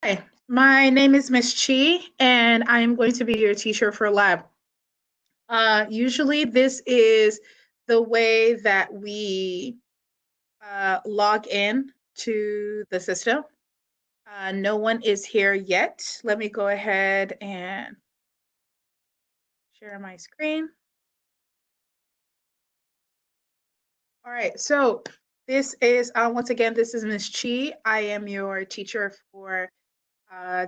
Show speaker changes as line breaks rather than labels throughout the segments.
Hi, my name is Miss Chi, and I am going to be your teacher for lab. Usually, this is the way that we log in to the system. No one is here yet. Let me go ahead and share my screen. All right, so this is, once again, this is Miss Chi. I am your teacher for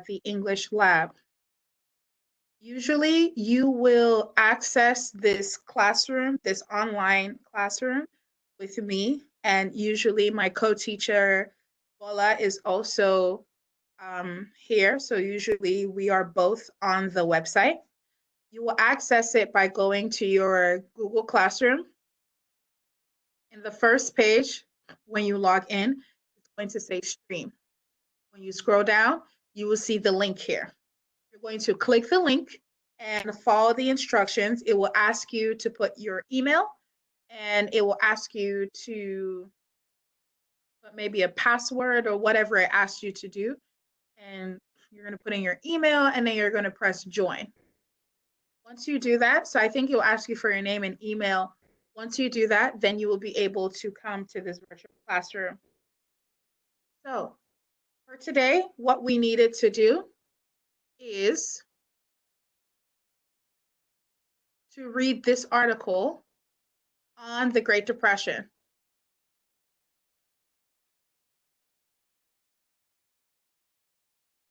the English lab. Usually you will access this classroom, this online classroom with me. And usually my co-teacher, Bola, is also here. So usually we are both on the website. You will access it by going to your Google Classroom. In the first page, when you log in, it's going to say stream. When you scroll down, you will see the link here. You're going to click the link and follow the instructions. It will ask you to put your email, and it will ask you to put maybe a password or whatever it asks you to do. And you're going to put in your email, and then you're going to press join. Once you do that, so I think it'll ask you for your name and email. Once you do that, then you will be able to come to this virtual classroom. So for today, what we needed to do is to read this article on the Great Depression.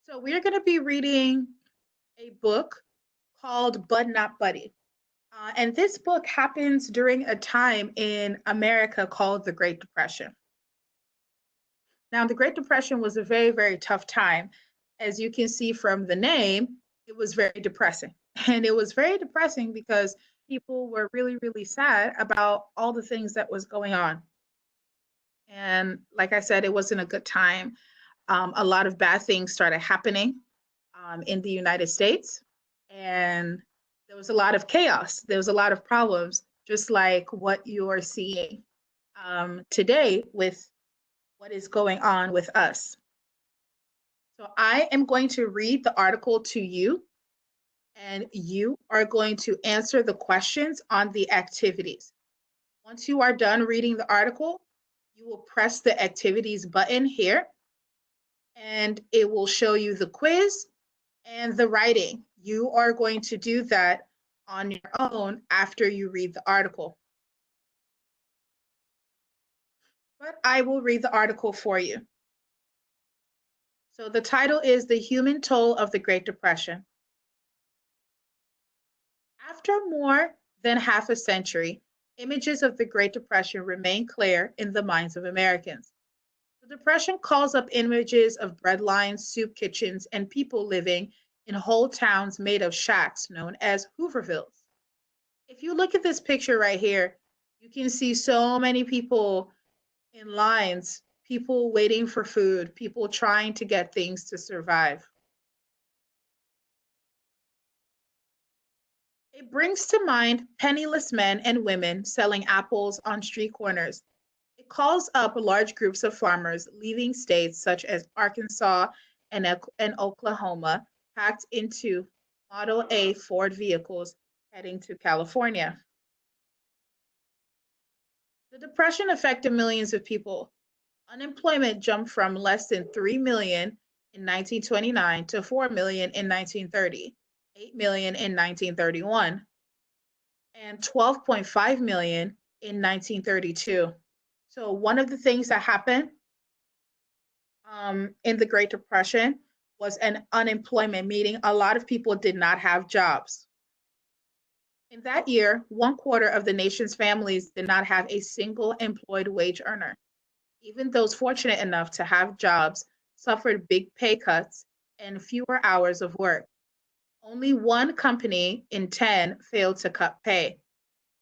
So we're going to be reading a book called Bud Not Buddy. And this book happens during a time in America called the Great Depression. Now, the Great Depression was a very, very tough time. As you can see from the name, it was very depressing. And it was very depressing because people were really, really sad about all the things that was going on. And like I said, it wasn't a good time. A lot of bad things started happening in the United States. And there was a lot of chaos. There was a lot of problems, just like what you're seeing today with what is going on with us. So I am going to read the article to you, and you are going to answer the questions on the activities. Once you are done reading the article, you will press the activities button here, and it will show you the quiz and the writing. You are going to do that on your own after you read the article. But I will read the article for you. So the title is The Human Toll of the Great Depression. After more than half a century, images of the Great Depression remain clear in the minds of Americans. The Depression calls up images of breadlines, soup kitchens, and people living in whole towns made of shacks known as Hoovervilles. If you look at this picture right here, you can see so many people in lines, people waiting for food, people trying to get things to survive. It brings to mind penniless men and women selling apples on street corners. It calls up large groups of farmers leaving states such as Arkansas and Oklahoma, packed into Model A Ford vehicles heading to California. The Depression affected millions of people. Unemployment jumped from less than 3 million in 1929 to 4 million in 1930, 8 million in 1931, and 12.5 million in 1932. So one of the things that happened in the Great Depression was an unemployment, meaning a lot of people did not have jobs. In that year, 1/4 of the nation's families did not have a single employed wage earner. Even those fortunate enough to have jobs suffered big pay cuts and fewer hours of work. Only one company in 10 failed to cut pay.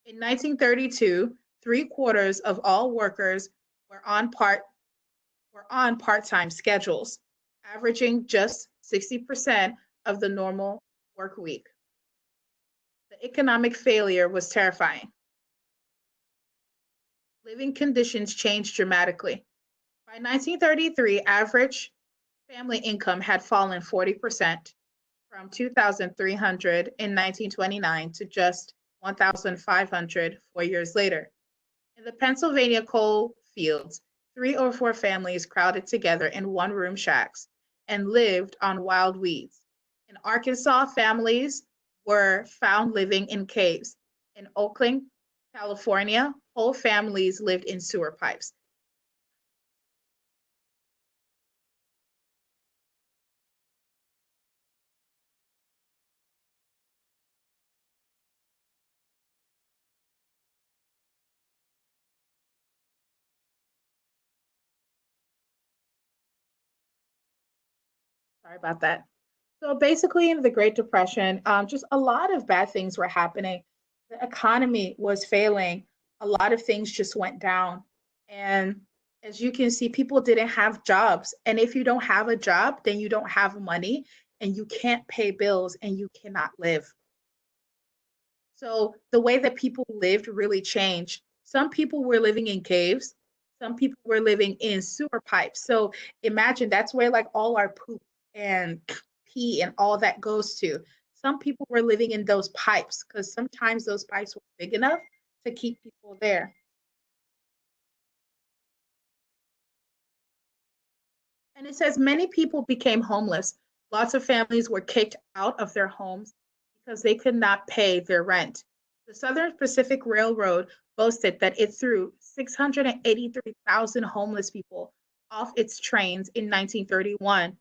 In 1932, 3/4 of all workers were on part-time schedules, averaging just 60% of the normal work week. The economic failure was terrifying. Living conditions changed dramatically. By 1933, average Family income had fallen 40% from 2,300 in 1929 to just 1,500 4 years later. In the Pennsylvania coal fields, three or four families crowded together in one room shacks and lived on wild weeds. In Arkansas, families were found living in caves. In Oakland, California, whole families lived in sewer pipes. Sorry about that. So basically, in the Great Depression, just a lot of bad things were happening. The economy was failing. A lot of things just went down. And as you can see, people didn't have jobs. And if you don't have a job, then you don't have money and you can't pay bills and you cannot live. So the way that people lived really changed. Some people were living in caves, some people were living in sewer pipes. So imagine that's where like all our poop and pee and all that goes to. Some people were living in those pipes because sometimes those pipes were big enough to keep people there. And it says many people became homeless. Lots of families were kicked out of their homes because they could not pay their rent. The Southern Pacific Railroad boasted that it threw 683,000 homeless people off its trains in 1931.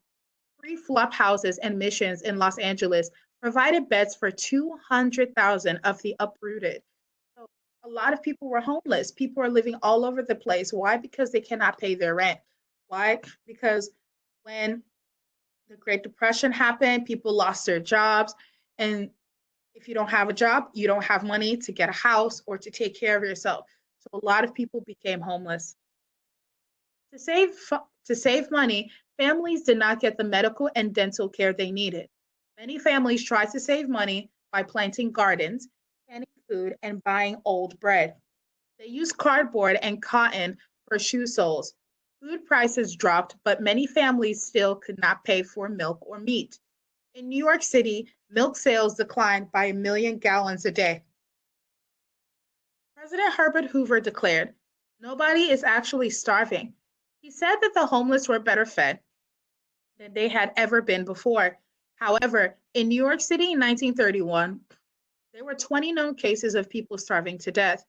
Free flop houses and missions in Los Angeles provided beds for 200,000 of the uprooted. So a lot of people were homeless. People are living all over the place. Why? Because they cannot pay their rent. Why? Because when the Great Depression happened, people lost their jobs. And if you don't have a job, you don't have money to get a house or to take care of yourself. So a lot of people became homeless. To save to save money, families did not get the medical and dental care they needed. Many families tried to save money by planting gardens, canning food, and buying old bread. They used cardboard and cotton for shoe soles. Food prices dropped, but many families still could not pay for milk or meat. In New York City, milk sales declined by 1 million gallons a day. President Herbert Hoover declared, "Nobody is actually starving." He said that the homeless were better fed than they had ever been before. However, in New York City in 1931, there were 20 known cases of people starving to death.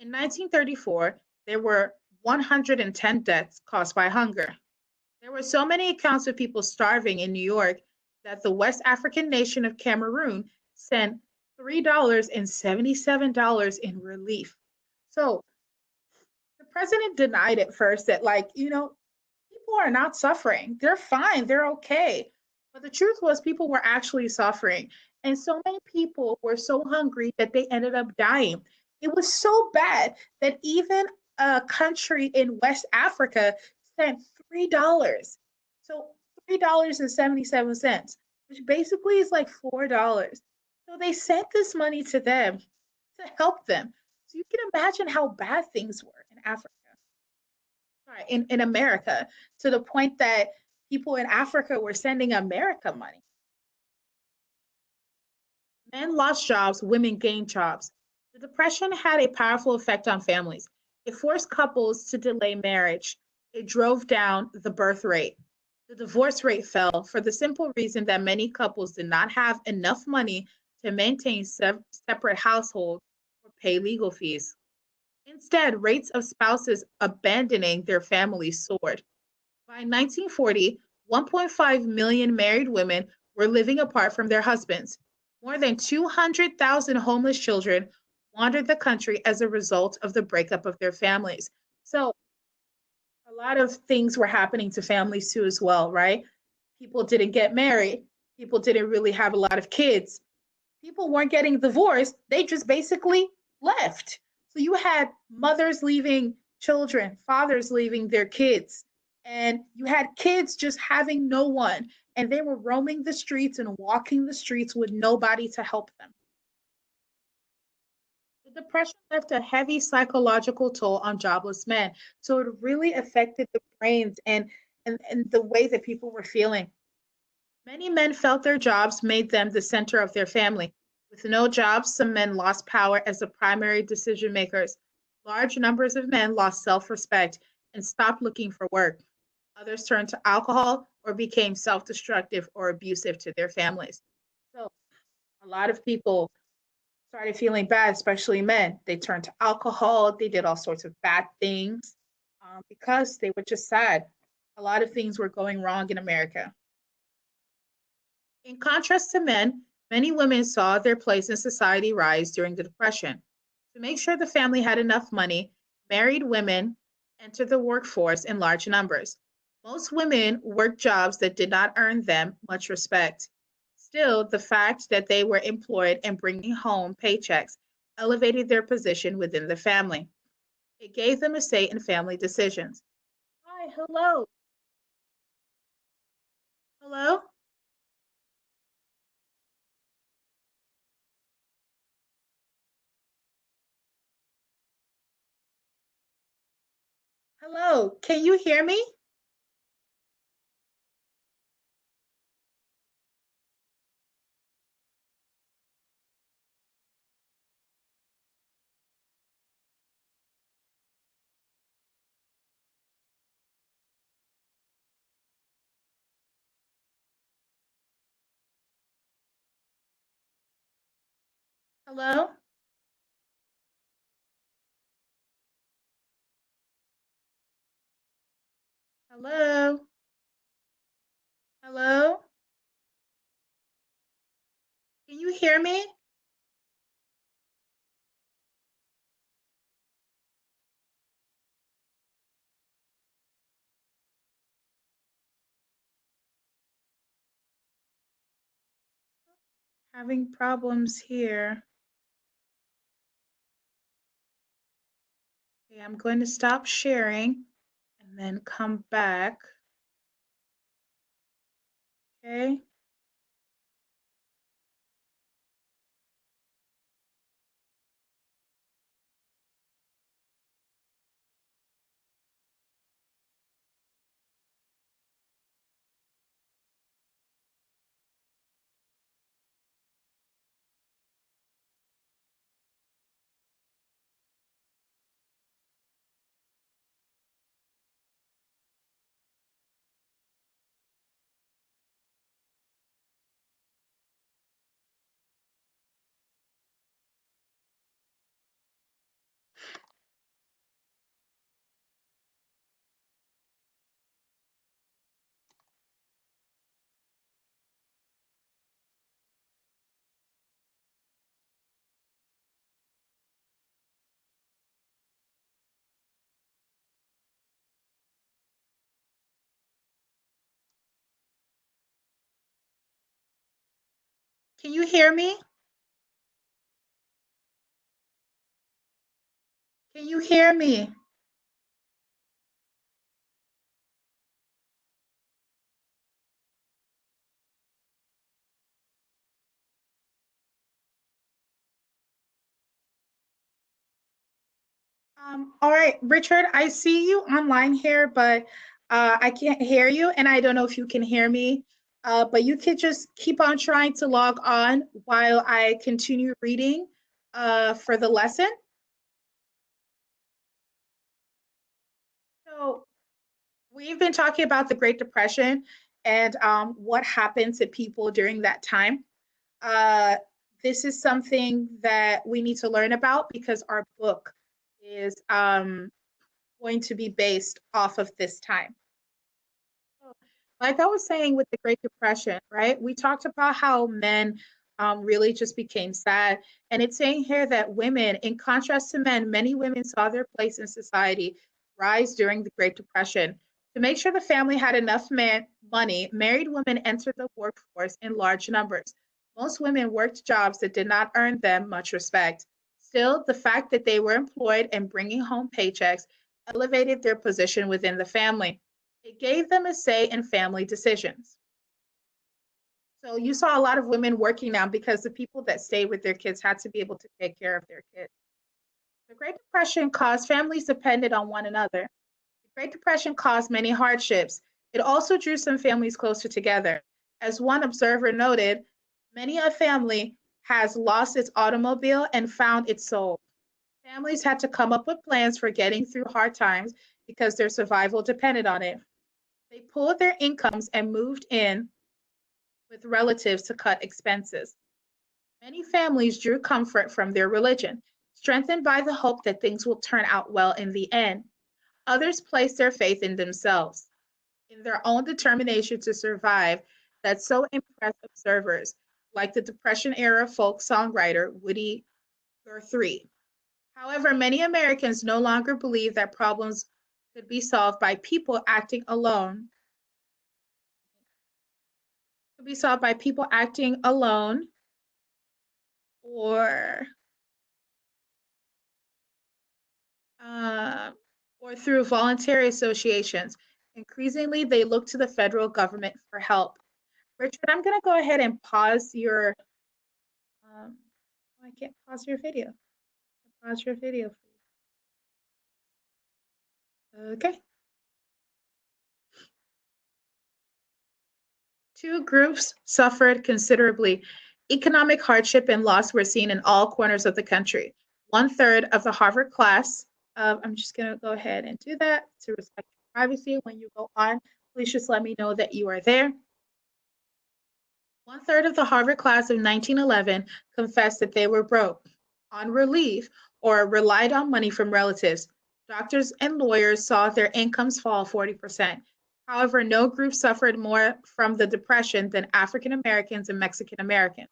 In 1934, there were 110 deaths caused by hunger. There were so many accounts of people starving in New York that the West African nation of Cameroon sent $3.77 in relief. So the president denied at first that, like, people are not suffering. They're fine. They're okay. But the truth was, people were actually suffering. And so many people were so hungry that they ended up dying. It was so bad that even a country in West Africa sent $3. So $3.77, which basically is like $4. So they sent this money to them to help them. So you can imagine how bad things were in Africa, right, in America, to the point that people in Africa were sending America money. Men lost jobs, women gained jobs. The Depression had a powerful effect on families. It forced couples to delay marriage. It drove down the birth rate. The divorce rate fell for the simple reason that many couples did not have enough money to maintain separate households or pay legal fees. Instead, rates of spouses abandoning their families soared. By 1940, 1.5 million married women were living apart from their husbands. More than 200,000 homeless children wandered the country as a result of the breakup of their families. So, a lot of things were happening to families too, as well, right? People didn't get married, people didn't really have a lot of kids, people weren't getting divorced, they just basically left. So you had mothers leaving children, fathers leaving their kids, and you had kids just having no one. And they were roaming the streets and walking the streets with nobody to help them. The depression left a heavy psychological toll on jobless men. So it really affected the brains. And and the way that people were feeling. Many men felt their jobs made them the center of their family. With no jobs, some men lost power as the primary decision makers. Large numbers of men lost self respect and stopped looking for work. Others turned to alcohol or became self destructive or abusive to their families. So, a lot of people started feeling bad, especially men. They turned to alcohol, they did all sorts of bad things because they were just sad. A lot of things were going wrong in America. In contrast to men, many women saw their place in society rise during the Depression. To make sure the family had enough money, married women entered the workforce in large numbers. Most women worked jobs that did not earn them much respect. Still, the fact that they were employed and bringing home paychecks elevated their position within the family. It gave them a say in family decisions. Hi, hello. Hello? Hello. Can you hear me? Hello? Hello? Hello? Can you hear me? Having problems here. Okay, I'm going to stop sharing and then come back. Okay. Can you hear me? Can you hear me? All right, Richard, I see you online here, but I can't hear you, and I don't know if you can hear me. But you could just keep on trying to log on while I continue reading for the lesson. So we've been talking about the Great Depression and what happened to people during that time. Uh, this is something that we need to learn about because our book is going to be based off of this time. Like I was saying with the Great Depression, right? We talked about how men really just became sad. And it's saying here that women, in contrast to men, many women saw their place in society rise during the Great Depression. To make sure the family had enough money, married women entered the workforce in large numbers. Most women worked jobs that did not earn them much respect. Still, the fact that they were employed and bringing home paychecks elevated their position within the family. It gave them a say in family decisions. So you saw a lot of women working now because the people that stayed with their kids had to be able to take care of their kids. The Great Depression caused families depended on one another. The Great Depression caused many hardships. It also drew some families closer together. As one observer noted, many a family has lost its automobile and found its soul. Families had to come up with plans for getting through hard times because their survival depended on it. They pooled their incomes and moved in with relatives to cut expenses. Many families drew comfort from their religion, strengthened by the hope that things will turn out well in the end. Others placed their faith in themselves, in their own determination to survive, that so impressed observers, like the Depression era folk songwriter Woody Guthrie. However, many Americans no longer believe that problems could be solved by people acting alone, could be solved by people acting alone or uh, or through voluntary associations. Increasingly, they look to the federal government for help. Richard, I'm going to go ahead and pause your. Um, I can't pause your video. Pause your video. Okay. Two groups suffered considerably. Economic hardship and loss were seen in all corners of the country. One third of the Harvard class, I'm just going to go ahead and do that to respect your privacy. When you go on, please just let me know that you are there. One third of the Harvard class of 1911 confessed that they were broke, on relief, or relied on money from relatives. Doctors and lawyers saw their incomes fall 40%. However, no group suffered more from the Depression than African Americans and Mexican Americans.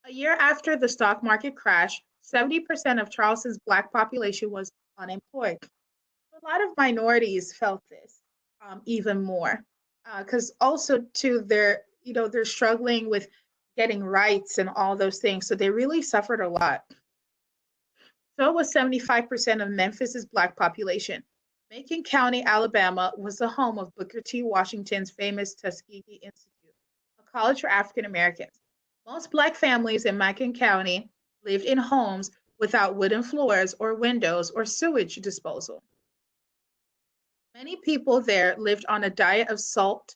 A year after the stock market crash, 70% of Charleston's Black population was unemployed. A lot of minorities felt this even more because also too they're struggling with getting rights and all those things, so they really suffered a lot. So was 75% of Memphis's Black population. Macon County, Alabama was the home of Booker T. Washington's famous Tuskegee Institute, a college for African Americans. Most Black families in Macon County lived in homes without wooden floors or windows or sewage disposal. Many people there lived on a diet of salt,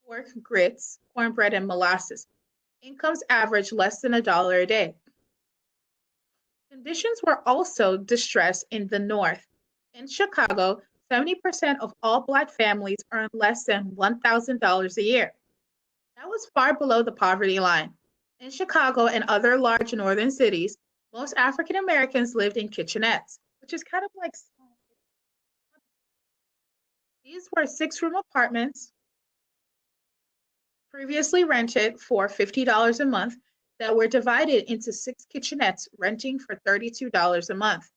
pork, grits, cornbread, and molasses. Incomes averaged less than $1 a day. Conditions were also distressed in the North. In Chicago, 70% of all Black families earned less than $1,000 a year. That was far below the poverty line. In Chicago and other large northern cities, most African Americans lived in kitchenettes, which is kind of like these were six-room apartments previously rented for $50 a month that were divided into six kitchenettes renting for $32 a month.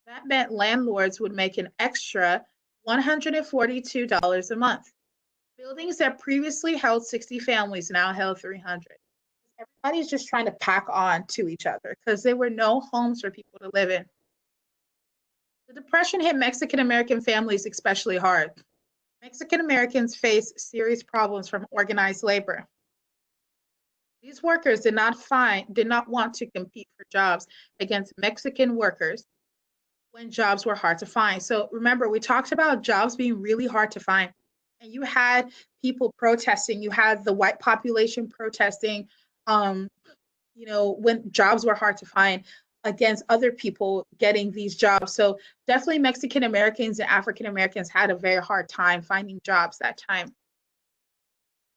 That meant landlords would make an extra $142 a month. Buildings that previously held 60 families now held 300. Everybody's just trying to pack on to each other because there were no homes for people to live in. The Depression hit Mexican American families especially hard. Mexican Americans faced serious problems from organized labor. These workers did not want to compete for jobs against Mexican workers when jobs were hard to find. So remember, we talked about jobs being really hard to find. And you had people protesting, you had the white population protesting, um, when jobs were hard to find against other people getting these jobs. So definitely Mexican Americans and African Americans had a very hard time finding jobs that time.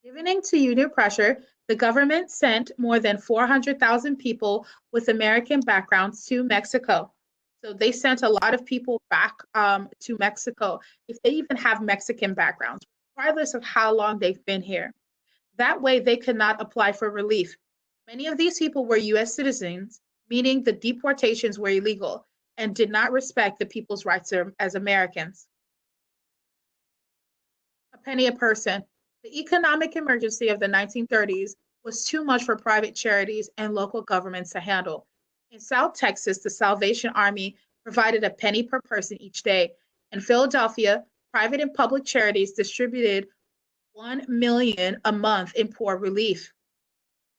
Giving in to union pressure, the government sent more than 400,000 people with American backgrounds to Mexico. So they sent a lot of people back to Mexico, if they even have Mexican backgrounds, regardless of how long they've been here. That way, they could not apply for relief. Many of these people were US citizens, meaning the deportations were illegal and did not respect the people's rights as Americans. A penny a person. The economic emergency of the 1930s was too much for private charities and local governments to handle. In South Texas, the Salvation Army provided a penny per person each day. In Philadelphia, private and public charities distributed 1 million a month in poor relief.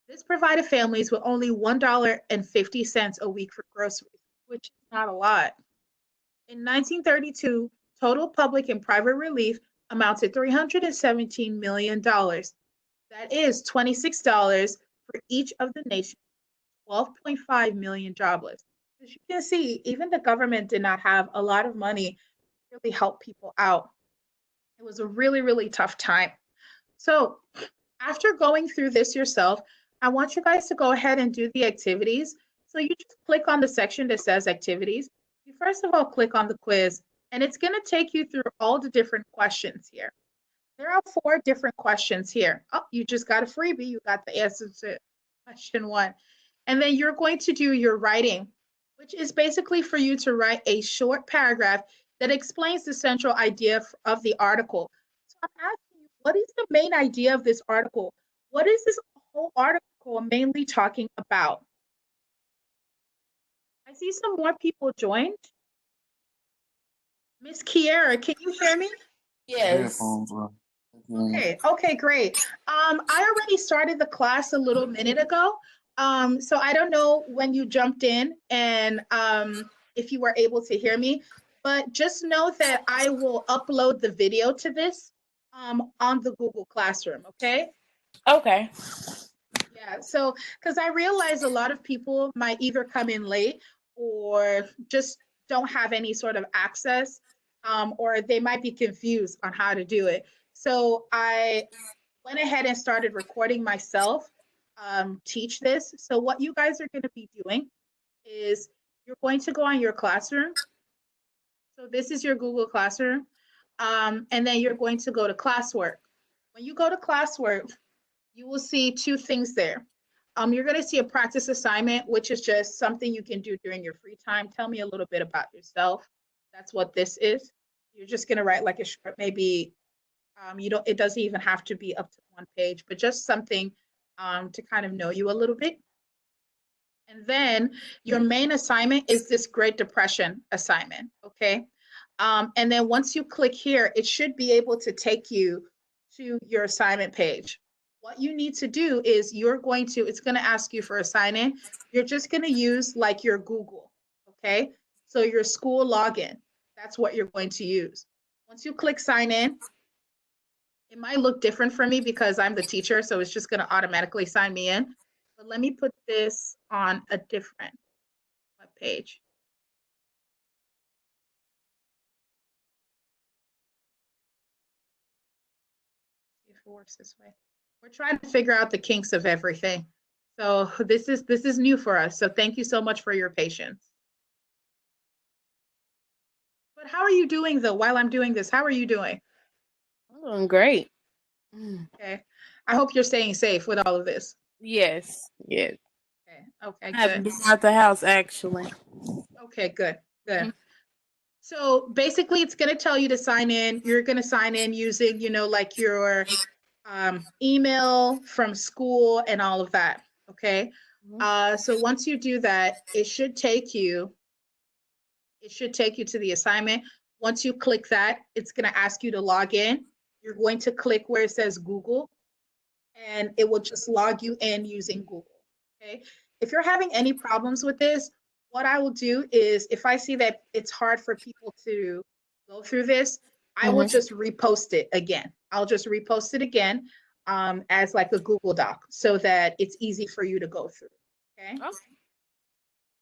This provided families with only $1.50 a week for groceries, which is not a lot. In 1932, total public and private relief amounts to $317 million. That is $26 for each of the nation's 12.5 million jobless. As you can see, even the government did not have a lot of money to really help people out. It was a really, really tough time. So after going through this yourself, I want you guys to go ahead and do the activities. So you just click on the section that says activities. You first of all click on the quiz, and it's going to take you through all the different questions here. There are 4 different questions here. Oh, you just got a freebie. You got the answer to question 1. And then you're going to do your writing, which is basically for you to write a short paragraph that explains the central idea of the article. So I'm asking you, what is the main idea of this article? What is this whole article mainly talking about? I see some more people joined. Miss Kiera, can you hear me?
Yes.
Okay, great. I already started the class a little minute ago. So I don't know when you jumped in and if you were able to hear me, but just know that I will upload the video to this on the Google Classroom, okay?
Okay.
Yeah, so because I realize a lot of people might either come in late or just don't have any sort of access, or they might be confused on how to do it. So I went ahead and started recording myself teach this. So what you guys are going to be doing is you're going to go on your classroom. So this is your Google Classroom. And then you're going to go to classwork. When you go to classwork, you will see 2 things there. You're going to see a practice assignment, which is just something you can do during your free time. Tell me a little bit about yourself. That's what this is. You're just going to write like a short, maybe it doesn't even have to be up to 1 page, but just something to kind of know you a little bit. And then your main assignment is this Great Depression assignment, okay? And then once you click here, it should be able to take you to your assignment page. What you need to do is it's going to ask you for a sign in. You're just going to use like your Google, okay? So your school login, that's what you're going to use. Once you click sign in, it might look different for me because I'm the teacher, so it's just going to automatically sign me in. But let me put this on a different web page. See if it works this way. We're trying to figure out the kinks of everything. So this is new for us. So thank you so much for your patience. But how are you doing though while I'm doing this? How are you doing?
I'm doing great.
Okay. I hope you're staying safe with all of this.
Yes. Yes.
Okay,
I haven't
good.
been out the house actually.
Okay, good. So basically it's going to tell you to sign in. You're going to sign in using, like your email from school and all of that. Okay. So once you do that, it should take you to the assignment. Once you click that, it's going to ask you to log in. You're going to click where it says Google, and it will just log you in using Google. Okay. If you're having any problems with this, what I will do is if I see that it's hard for people to go through this, I will just repost it again. I'll just repost it again as like a Google Doc so that it's easy for you to go through. Okay.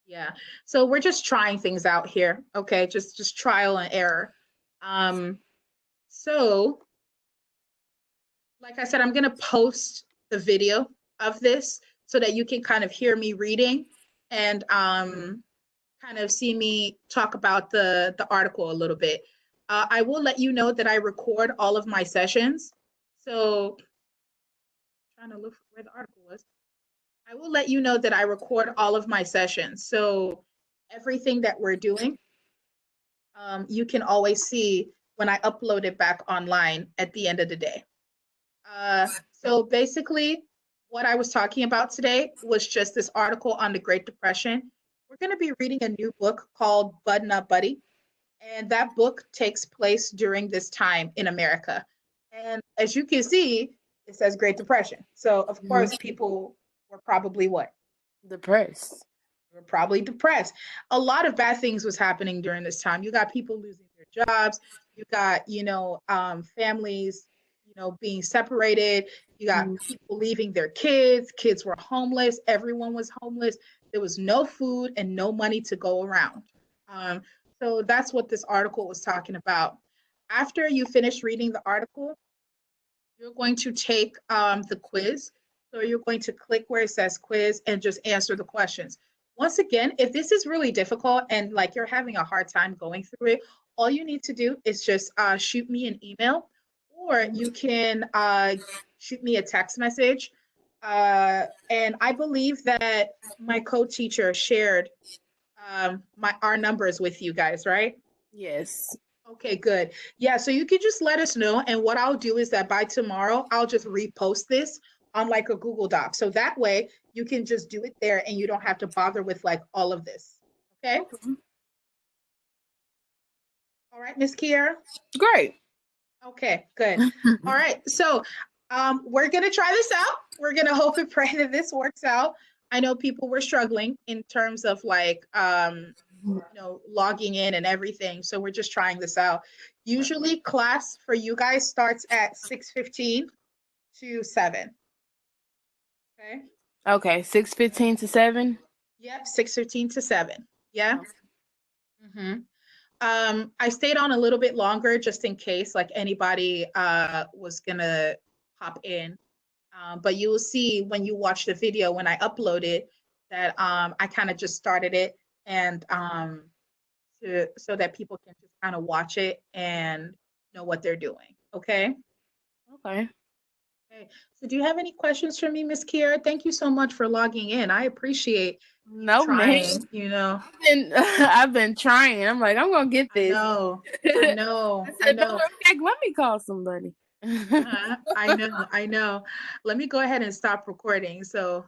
Yeah. So we're just trying things out here. Okay. Just trial and error. So like I said, I'm going to post the video of this so that you can kind of hear me reading and kind of see me talk about the article a little bit. I will let you know that I record all of my sessions. So trying to look for where the article was. I will let you know that I record all of my sessions. So everything that we're doing, you can always see when I upload it back online at the end of the day. So basically, what I was talking about today was just this article on the Great Depression. We're going to be reading a new book called Bud Not Buddy, and that book takes place during this time in America. And as you can see, it says Great Depression. So of course, people were probably what?
Depressed.
Were probably depressed. A lot of bad things was happening during this time. You got people losing their jobs. You got, families, being separated. You got
Mhm.
people leaving their kids. Kids were homeless. Everyone was homeless. There was no food and no money to go around. Um, so that's what this article was talking about. After you finish reading the article, you're going to take the quiz. So you're going to click where it says quiz and just answer the questions. Once again, if this is really difficult and like you're having a hard time going through it, all you need to do is just shoot me an email, or you can shoot me a text message. And I believe that my co-teacher shared my our numbers with you guys, right?
Yes.
Okay, good. Yeah, so you could just let us know. And what I'll do is that by tomorrow, I'll just repost this on like a Google Doc. So that way you can just do it there and you don't have to bother with like all of this. Okay.
Okay.
All right, Miss Kiera.
Great.
Okay, good. All right. So we're gonna try this out. We're gonna hope and pray that this works out. I know people were struggling in terms of like logging in and everything. So we're just trying this out. Usually class for you guys starts at 6:15 to 7. Okay.
Okay, 6:15 to 7.
Yep, 6:15 to 7. Yeah.
Oh,
hmm I stayed on a little bit longer just in case like anybody was gonna hop in. But you will see when you watch the video when I upload it that I kind of just started it and so that people can just kind of watch it and know what they're doing. Okay.
okay.
Okay. So do you have any questions for me, Miss Kiera? Thank you so much for logging in. I appreciate you
No, man.
trying.
I've been trying. I'm like, I'm gonna get
I
this.
know. I
I
know. I
said, matter
know.
of fact, let me call somebody.
I know. I know. Let me go ahead and stop recording. So,